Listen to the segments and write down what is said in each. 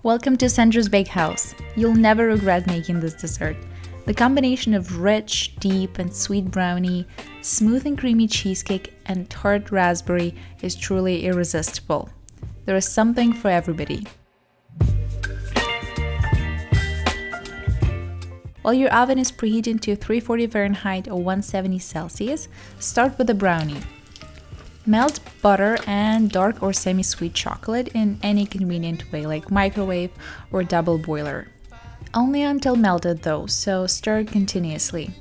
Welcome to Sandra's Bakehouse. You'll never regret making this dessert. The combination of rich, deep, and sweet brownie, smooth and creamy cheesecake, and tart raspberry is truly irresistible. There is something for everybody. While your oven is preheating to 340 Fahrenheit or 170 Celsius, start with the brownie. Melt butter and dark or semi-sweet chocolate in any convenient way, like microwave or double boiler. Only until melted though, so stir continuously.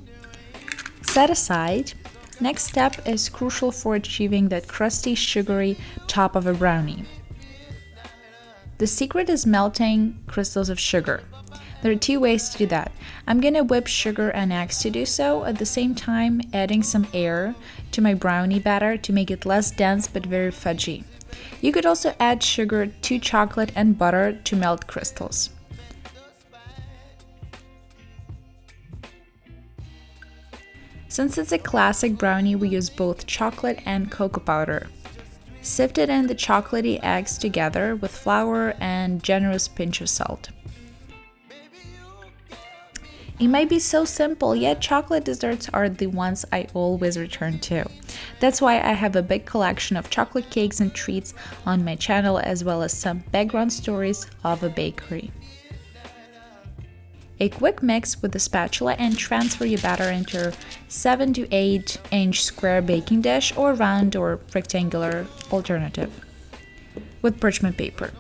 Set aside. Next step is crucial for achieving that crusty, sugary top of a brownie. The secret is melting crystals of sugar. There are two ways to do that. I'm gonna whip sugar and eggs to do so, at the same time adding some air to my brownie batter to make it less dense but very fudgy. You could also add sugar to chocolate and butter to melt crystals. Since it's a classic brownie, we use both chocolate and cocoa powder. Sifted in the chocolatey eggs together with flour and generous pinch of salt. It might be so simple, yet chocolate desserts are the ones I always return to. That's why I have a big collection of chocolate cakes and treats on my channel, as well as some background stories of a bakery. A quick mix with a spatula and transfer your batter into a 7 to 8 inch square baking dish or round or rectangular alternative with parchment paper.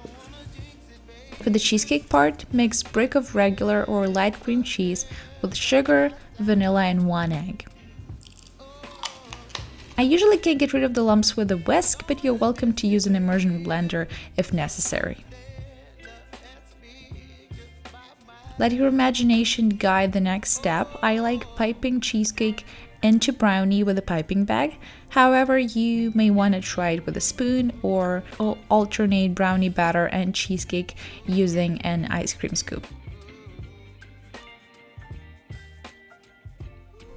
For the cheesecake part, mix brick of regular or light cream cheese with sugar, vanilla, and 1 egg. I usually can get rid of the lumps with a whisk, but you're welcome to use an immersion blender if necessary. Let your imagination guide the next step. I like piping cheesecake into brownie with a piping bag. However, you may want to try it with a spoon or alternate brownie batter and cheesecake using an ice cream scoop.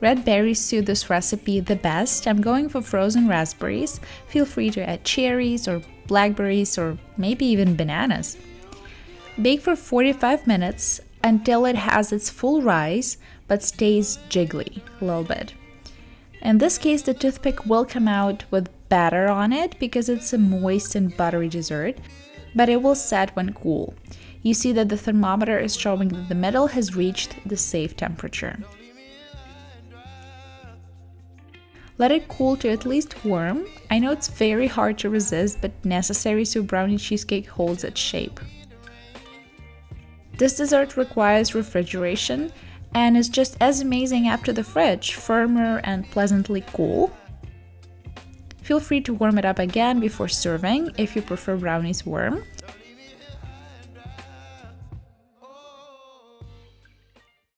Red berries suit this recipe the best. I'm going for frozen raspberries. Feel free to add cherries or blackberries or maybe even bananas. Bake for 45 minutes until it has its full rise but stays jiggly a little bit. In this case, the toothpick will come out with batter on it because it's a moist and buttery dessert, but it will set when cool. You see that the thermometer is showing that the middle has reached the safe temperature. Let it cool to at least warm. I know it's very hard to resist, but necessary so brownie cheesecake holds its shape. This dessert requires refrigeration and is just as amazing after the fridge, firmer and pleasantly cool. Feel free to warm it up again before serving if you prefer brownies warm.